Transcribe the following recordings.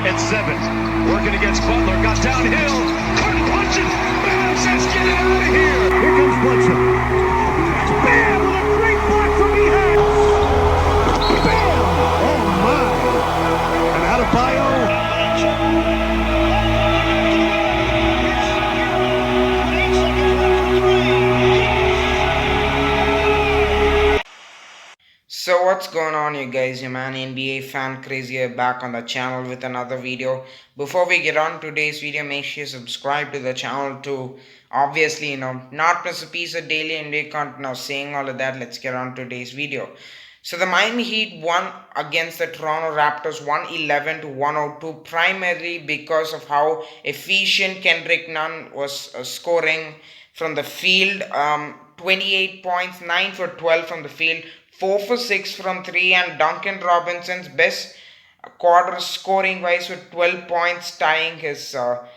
at 7. Working against Butler. Got downhill. Couldn't punch it. Bam says, get it out of here. Here comes Bledsoe. Bam with a great block from behind. Bam! Oh my! And out of bio. So what's going on, you guys? Your man NBA fan crazy here, back on the channel with another video. Before we get on today's video, make sure you subscribe to the channel to obviously not miss a piece of daily NBA content. Now saying all of that, let's get on today's video. So the Miami Heat won against the Toronto Raptors 111 to 102, primarily because of how efficient Kendrick Nunn was scoring from the field. 28 points, 9 for 12 from the field, 4 for 6 from 3, and Duncan Robinson's best quarter scoring wise with 12 points, tying his 12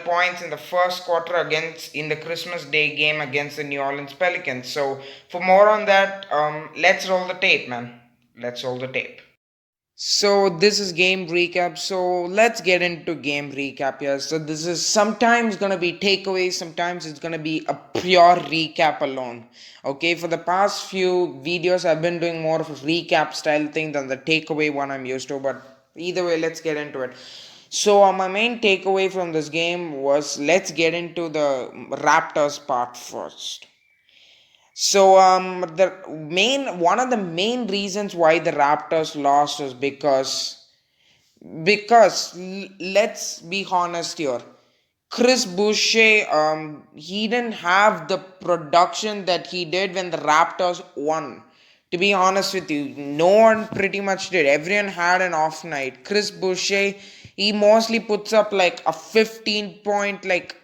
points in the first quarter against in the Christmas Day game against the New Orleans Pelicans. So for more on that, let's roll the tape, man. Let's roll the tape. So this is game recap. So let's get into game recap here. So this is sometimes gonna be takeaways, sometimes it's gonna be a pure recap alone. Okay, for the past few videos I've been doing more of a recap style thing than the takeaway one I'm used to, but either way, let's get into it. So my main takeaway from this game was, let's get into the Raptors part first. So one of the main reasons why the Raptors lost was because let's be honest here. Chris Boucher, he didn't have the production that he did when the Raptors won. To be honest with you, no one pretty much did. Everyone had an off night. Chris Boucher, he mostly puts up like a 15 point, like,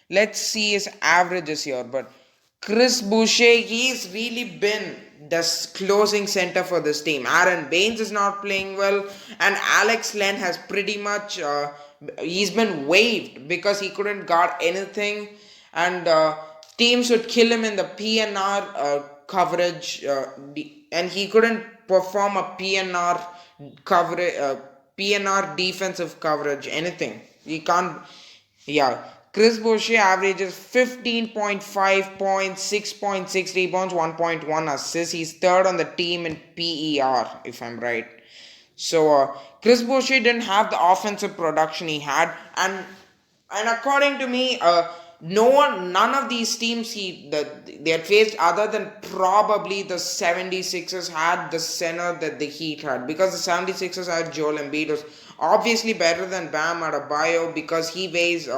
let's see his averages here, but Chris Boucher, he's really been the closing center for this team. Aaron Baines is not playing well, and Alex Len has pretty much he's been waived because he couldn't guard anything, and teams would kill him in the PNR coverage, and he couldn't perform a PNR coverage, PNR defensive coverage, anything. He can't. Yeah. Chris Boucher averages 15.5 points, 6.6 rebounds, 1.1 assists. He's third on the team in PER, if I'm right. So Chris Boucher didn't have the offensive production he had, and according to me, none of these teams they had faced other than probably the 76ers had the center that the Heat had, because the 76ers had Joel Embiid, was obviously better than Bam Adebayo because he weighs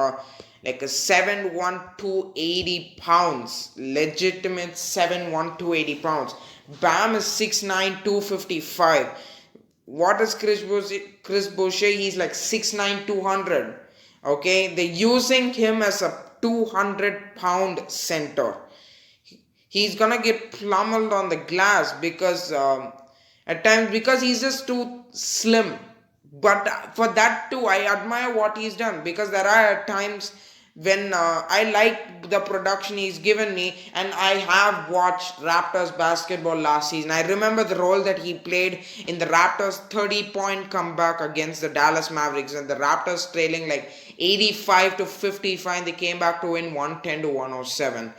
like a 7'1", 280 pounds. Legitimate 7'1", 280 pounds. Bam is 6'9", 255. What is Chris Boucher? He's like 6'9", 200. Okay, they're using him as a 200-pound center. He's gonna get plummeled on the glass because at times, because he's just too slim. But for that too, I admire what he's done, because there are times when I like the production he's given me, and I have watched Raptors basketball last season. I remember the role that he played in the Raptors' 30-point comeback against the Dallas Mavericks, and the Raptors trailing like 85 to 55, and they came back to win 110 to 107.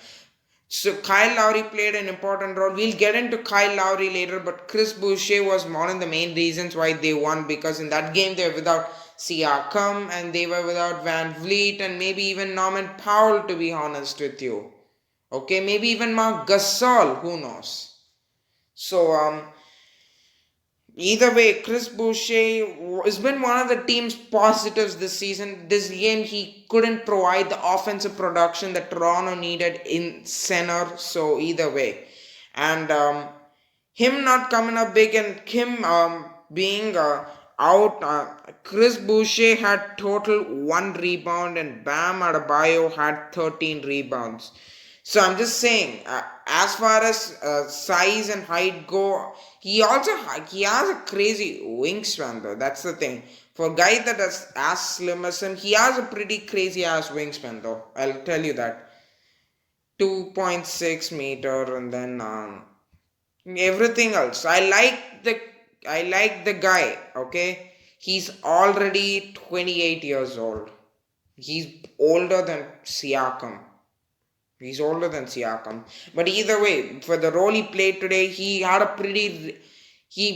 So Kyle Lowry played an important role. We'll get into Kyle Lowry later, but Chris Boucher was one of the main reasons why they won, because in that game they were without Siakam, and they were without Van Vliet, and maybe even Norman Powell, to be honest with you. Okay, maybe even Marc Gasol, who knows. So either way, Chris Boucher has been one of the team's positives this season. This game, he couldn't provide the offensive production that Toronto needed in center. So either way, and him not coming up big, and him being out, Chris Boucher had total 1 rebound, and Bam Adebayo had 13 rebounds. So I'm just saying, as far as size and height go, he has a crazy wingspan though. That's the thing. For a guy that is as slim as him, he has a pretty crazy ass wingspan though. I'll tell you that. 2.6 meter, and then everything else. I like the guy. Okay, He's already 28 years old. He's older than Siakam. He's older than Siakam. But either way, for the role he played today, he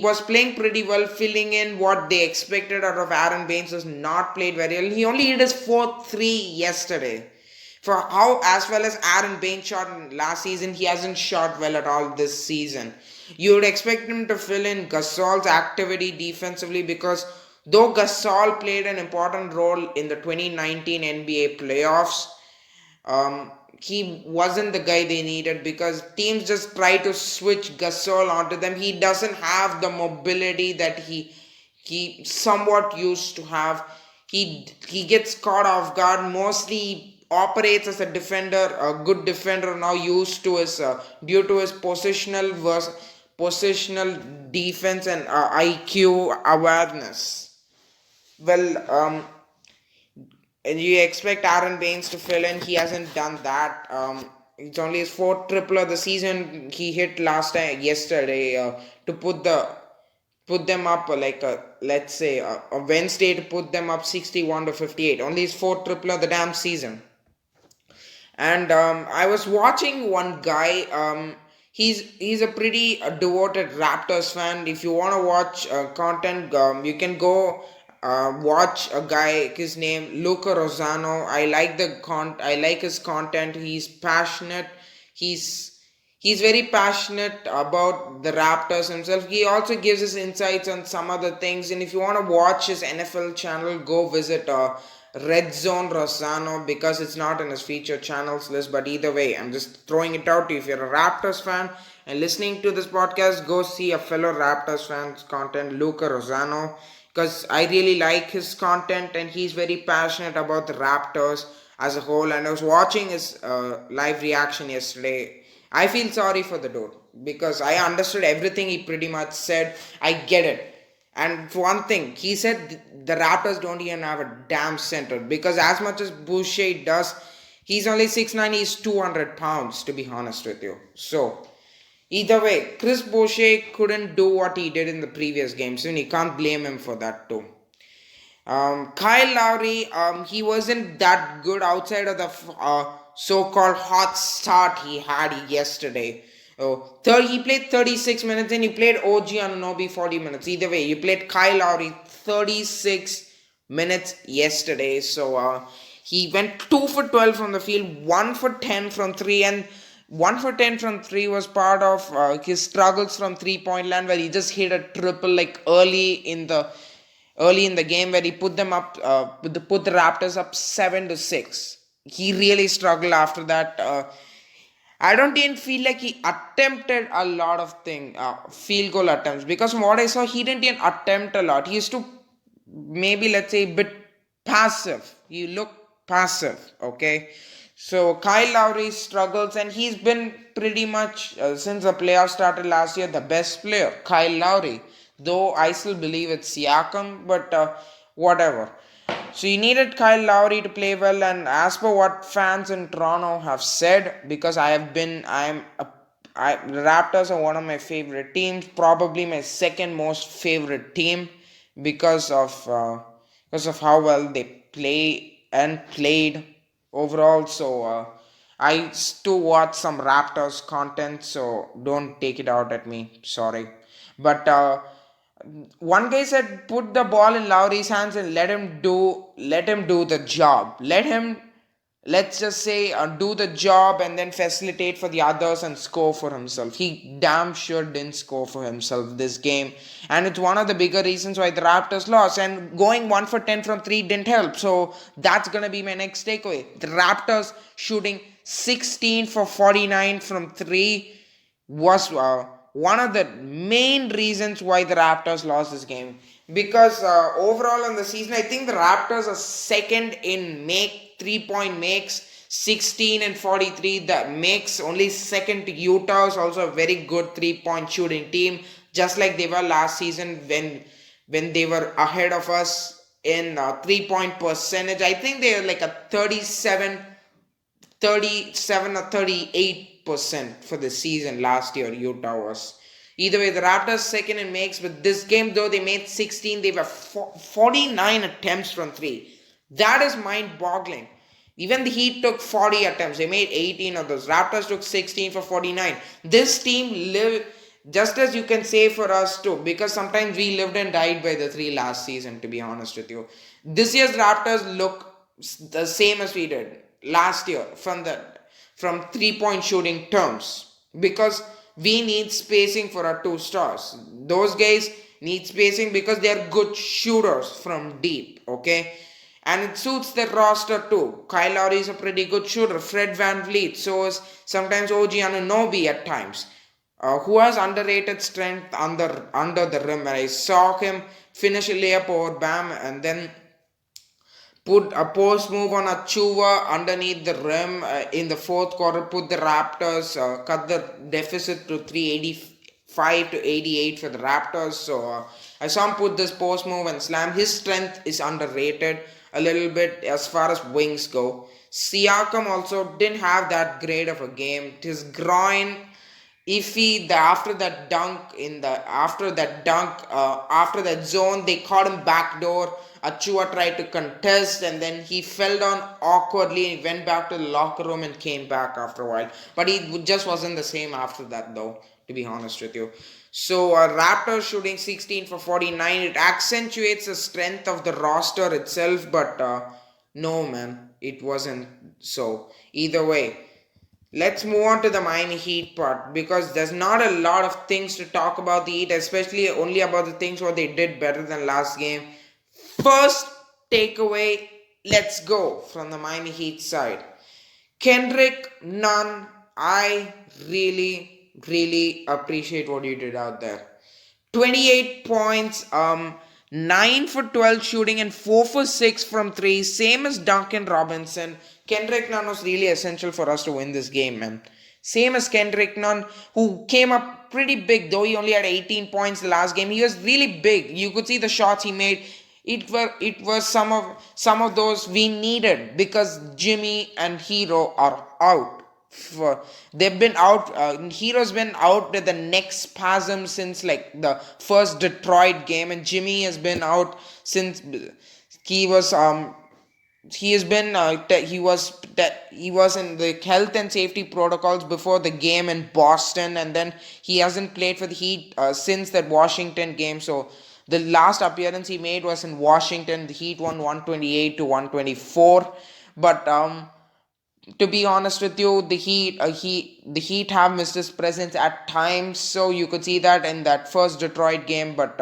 was playing pretty well, filling in what they expected out of Aaron Baines. Was not played very well. He only hit his fourth three yesterday. For how as well as Aaron Baines shot last season, he hasn't shot well at all this season. You would expect him to fill in Gasol's activity defensively because though Gasol played an important role in the 2019 NBA playoffs, he wasn't the guy they needed because teams just try to switch Gasol onto them. He doesn't have the mobility that he somewhat used to have. He gets caught off guard. Mostly operates as a defender, a good defender now used to his due to his positional defense and IQ awareness. Well, and you expect Aaron Baines to fill in. He hasn't done that. It's only his fourth triple of the season. He hit yesterday to put them up let's say a Wednesday to put them up 61 to 58. Only his fourth triple of the damn season. And I was watching one guy. He's a pretty devoted Raptors fan. If you want to watch content, you can go watch a guy. His name Luca Rosano. I like his content. He's passionate. He's very passionate about the Raptors himself. He also gives his insights on some other things. And if you want to watch his NFL channel, go visit Red Zone Rosano because it's not in his featured channels list. But either way, I'm just throwing it out to you. If you're a Raptors fan and listening to this podcast, go see a fellow Raptors fan's content, Luca Rosano, because I really like his content and he's very passionate about the Raptors as a whole. And I was watching his live reaction yesterday. I feel sorry for the dude because I understood everything he pretty much said. I get it. And for one thing, he said the Raptors don't even have a damn center because as much as Boucher does, he's only 6'9", he's 200 pounds to be honest with you. So, either way, Chris Boucher couldn't do what he did in the previous games and you can't blame him for that too. Kyle Lowry, he wasn't that good outside of the so-called hot start he had yesterday. He played 36 minutes and you played OG Anunoby 40 minutes. Either way, you played Kyle Lowry 36 minutes yesterday. So he went 2 for 12 from the field, 1 for 10 from 3, and 1 for 10 from 3 was part of his struggles from 3-point land where he just hit a triple like early in the game where he put them up, put the Raptors up 7-6. He really struggled after that. I don't even feel like he attempted a lot of field goal attempts because from what I saw, he didn't even attempt a lot. He used to maybe let's say a bit passive. He looked passive, okay? So Kyle Lowry struggles and he's been pretty much since the playoffs started last year the best player, Kyle Lowry. Though I still believe it's Siakam, but whatever. So you needed Kyle Lowry to play well, and as per what fans in Toronto have said, because the Raptors are one of my favorite teams, probably my second most favorite team because of how well they play and played overall. So I used to watch some Raptors content, so don't take it out at me. Sorry, but. One guy said put the ball in Lowry's hands and let him do the job. Let's just say do the job and then facilitate for the others and score for himself. He damn sure didn't score for himself this game, and it's one of the bigger reasons why the Raptors lost. And going 1 for 10 from 3 didn't help. So that's gonna be my next takeaway. The Raptors shooting 16 for 49 from 3 was one of the main reasons why the Raptors lost this game. Because overall in the season, I think the Raptors are second in 3-point makes, 16 and 43. The makes only second to Utah is also a very good 3-point shooting team, just like they were last season when they were ahead of us in 3-point percentage. I think they were like a 37 or 38% for the season last year. Utah was. Either way, the Raptors second in makes, but this game though they made 16, they were 49 attempts from three. That is mind-boggling. Even the Heat took 40 attempts. They made 18 of those. Raptors took 16 for 49. This team lived, just as you can say for us too, because sometimes we lived and died by the three last season, to be honest with you. This year's Raptors look the same as we did last year from 3-point shooting terms, because we need spacing for our two stars. Those guys need spacing because they are good shooters from deep, okay? And it suits their roster too. Kyle Lowry is a pretty good shooter. Fred VanVleet, so is sometimes OG Anunoby at times, who has underrated strength under the rim. And I saw him finish a layup over Bam and then put a post move on a Chuva underneath the rim in the fourth quarter, put the Raptors, cut the deficit to 385 to 88 for the Raptors. So I saw him put this post move and slam. His strength is underrated a little bit as far as wings go. Siakam also didn't have that great of a game. His groin iffy. After that zone, they caught him backdoor. Achua tried to contest and then he fell down awkwardly. He went back to the locker room and came back after a while. But he just wasn't the same after that though, to be honest with you. So Raptors shooting 16 for 49. It accentuates the strength of the roster itself, but no man, it wasn't so. Either way, let's move on to the Miami Heat part, because there's not a lot of things to talk about the Heat, especially only about the things what they did better than last game. First takeaway, let's go from the Miami Heat side. Kendrick Nunn, I really appreciate what you did out there. 28 points, 9 for 12 shooting and 4 for 6 from 3, same as Duncan Robinson. Kendrick Nunn was really essential for us to win this game, man. Same as Kendrick Nunn, who came up pretty big, though he only had 18 points the last game. He was really big. You could see the shots he made. It was some of those we needed, because Jimmy and Hero are out. They've been out. Hero's been out with the neck spasm since like the first Detroit game, and Jimmy has been out since he was he has been he was in the health and safety protocols before the game in Boston, and then he hasn't played for the Heat since that Washington game. So the last appearance he made was in Washington. The Heat won 128 to 124. But to be honest with you, the Heat have missed his presence at times. So you could see that in that first Detroit game. But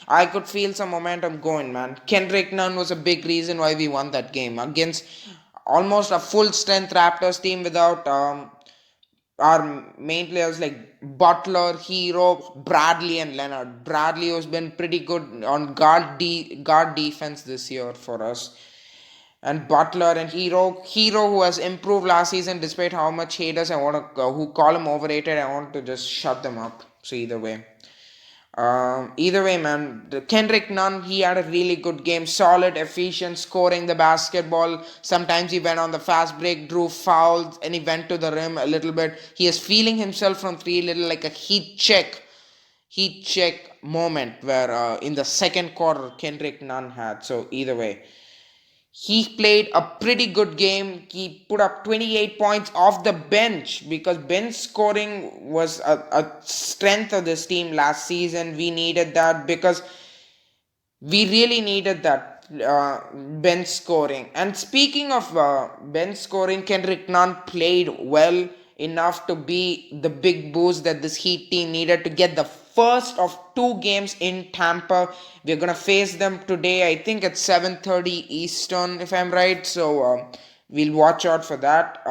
I could feel some momentum going, man. Kendrick Nunn was a big reason why we won that game against almost a full strength Raptors team without our main players like Butler, Hero, Bradley, and Leonard. Bradley has been pretty good on guard defense this year for us. And Butler and Hero, who has improved last season despite how much haters who call him overrated, I want to just shut them up. So either way, man, Kendrick Nunn, he had a really good game, solid, efficient, scoring the basketball. Sometimes he went on the fast break, drew fouls, and he went to the rim a little bit. He is feeling himself from three, little like a heat check moment where in the second quarter Kendrick Nunn had. So either way, he played a pretty good game. He put up 28 points off the bench, because bench scoring was a strength of this team last season. We needed that, because we really needed that bench scoring. And speaking of bench scoring, Kendrick Nunn played well enough to be the big boost that this Heat team needed to get the first of 2 games in Tampa. We're gonna face them today. I think it's 7:30 Eastern, if I'm right. So we'll watch out for that.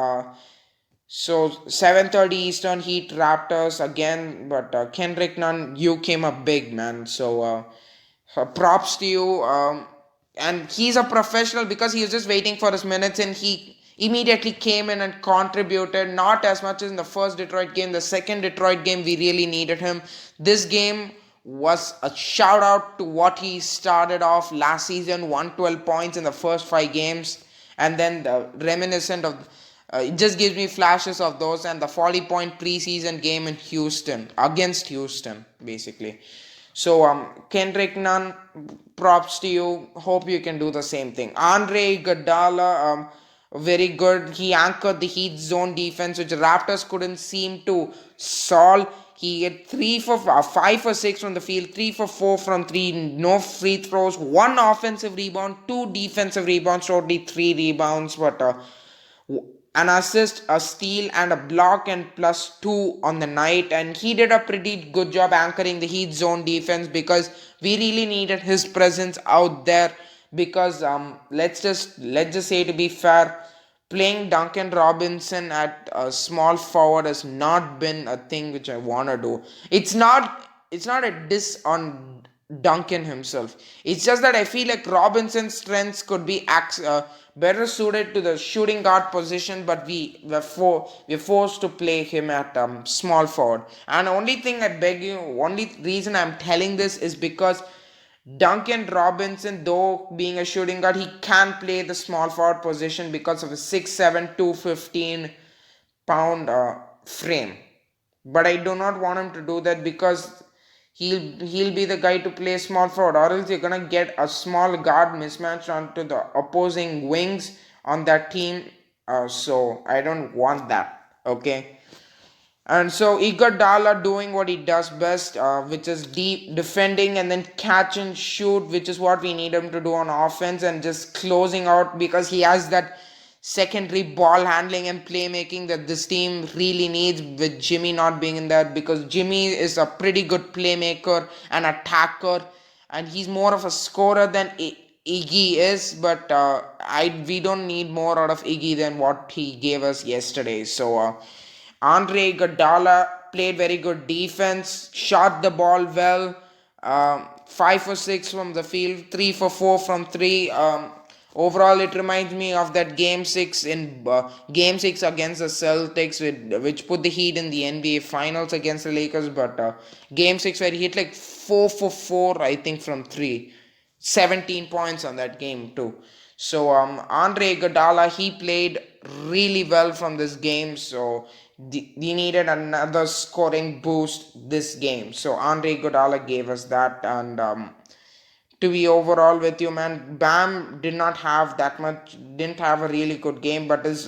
So 7:30 Eastern, Heat Raptors again. But Kendrick Nunn, you came up big, man. So props to you. And he's a professional, because he was just waiting for his minutes, and he immediately came in and contributed. Not as much as in the first Detroit game. The second Detroit game, we really needed him. This game was a shout out to what he started off last season, 112 points in the first 5 games, and then reminiscent of It just gives me flashes of those and the 40-point preseason game in Houston, against Houston, basically. So, Kendrick Nunn, props to you. Hope you can do the same thing. Andre Iguodala, very good. He anchored the Heat zone defense, which Raptors couldn't seem to solve. He had 5 for 6 from the field, 3 for 4 from 3, no free throws, 1 offensive rebound, 2 defensive rebounds, totally 3 rebounds, but an assist, a steal, and a block, and +2 on the night. And he did a pretty good job anchoring the Heat zone defense because we really needed his presence out there. Because let's just say, to be fair, playing Duncan Robinson at a small forward has not been a thing which I wanna do. It's not a diss on Duncan himself. It's just that I feel like Robinson's strengths could be better suited to the shooting guard position, but we're forced to play him at small forward. And only reason I'm telling this is because Duncan Robinson, though being a shooting guard, he can play the small forward position because of his 6'7", 215-pound frame. But I do not want him to do that because he'll be the guy to play small forward, or else you're gonna get a small guard mismatch onto the opposing wings on that team. So I don't want that. Okay. And so Iguodala doing what he does best, which is deep defending and then catch and shoot, which is what we need him to do on offense, and just closing out because he has that secondary ball handling and playmaking that this team really needs, with Jimmy not being in there, because Jimmy is a pretty good playmaker and attacker, and he's more of a scorer than Iggy is, but we don't need more out of Iggy than what he gave us yesterday. So Andre Iguodala played very good defense, shot the ball well, 5 for 6 from the field, 3 for 4 from 3. Overall, it reminds me of that Game 6 against the Celtics, which put the Heat in the NBA Finals against the Lakers. But Game 6 where he hit like 4 for 4, I think, from 3. 17 points on that game too. So Andre Iguodala, he played really well from this game. So we needed another scoring boost this game. So Andre Iguodala gave us that. And to be overall with you, man, Bam didn't have a really good game, but his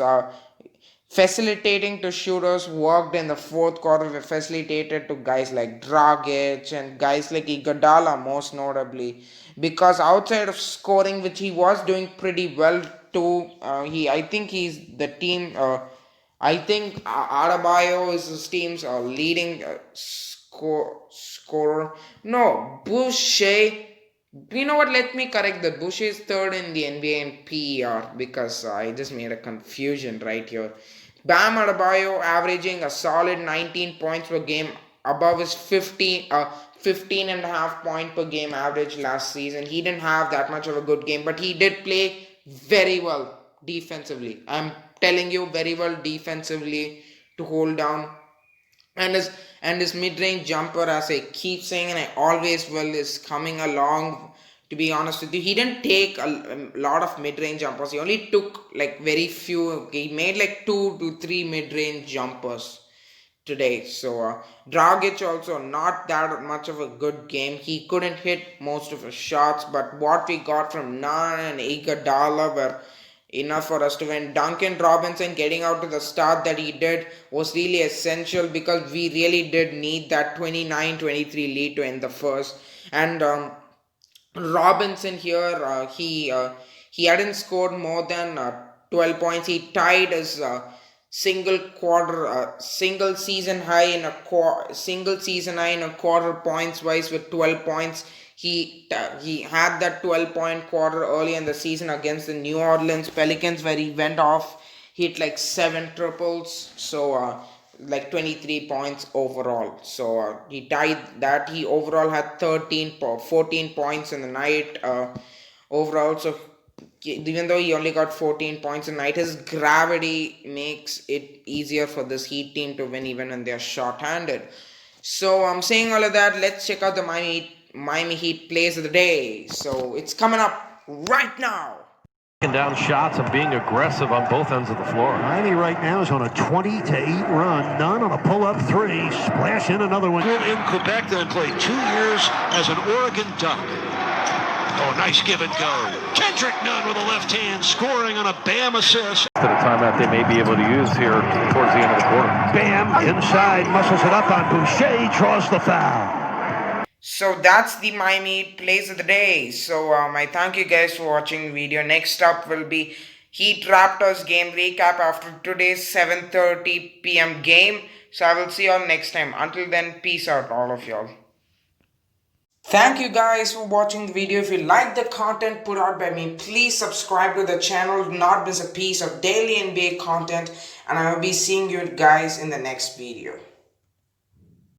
facilitating to shooters worked in the fourth quarter. We facilitated to guys like Dragic and guys like Iguodala, most notably, because outside of scoring, which he was doing pretty well too, I think he's the team. I think Adebayo is his team's leading scorer. No, Boucher. You know what? Let me correct that. Boucher is third in the NBA in PER, because I just made a confusion right here. Bam Adebayo averaging a solid 19 points per game, above his 15 and a half point per game average last season. He didn't have that much of a good game, but he did play very well defensively. I'm telling you, very well defensively to hold down. And his mid-range jumper, as I keep saying and I always will, is coming along. To be honest with you, he didn't take a lot of mid-range jumpers. He only took like very few. He made like 2 to 3 mid-range jumpers today. So Dragic also not that much of a good game. He couldn't hit most of his shots, but what we got from Nunn and Iguodala were enough for us to win. Duncan Robinson getting out to the start that he did was really essential, because we really did need that 29-23 lead to end the first. And Robinson here, he hadn't scored more than 12 points. He tied his single season high in a quarter points wise with 12 points. He had that 12-point quarter early in the season against the New Orleans Pelicans, where he went off, hit like 7 triples. So like 23 points overall. So he tied that. He overall had 14 points in the night overall. So even though he only got 14 points a night, his gravity makes it easier for this Heat team to win even when they're short-handed. So I'm saying all of that. Let's check out the Miami Heat plays of the day. So it's coming up right now. Down shots and being aggressive on both ends of the floor. Miami right now is on a 20-8 run. None on a pull-up three. Splash in another one. In Quebec, then played 2 years as an Oregon Duck. Oh, nice give and go. Kendrick Nunn with a left hand, scoring on a Bam assist. At a timeout they may be able to use here towards the end of the quarter. Bam inside, muscles it up on Boucher, draws the foul. So that's the Miami plays of the day. So I thank you guys for watching the video. Next up will be Heat-Raptors game recap after today's 7:30 p.m. game. So I will see you all next time. Until then, peace out all of y'all. Thank you guys for watching the video. If you like the content put out by me, please subscribe to the channel. Do not miss a piece of daily NBA content. And I will be seeing you guys in the next video.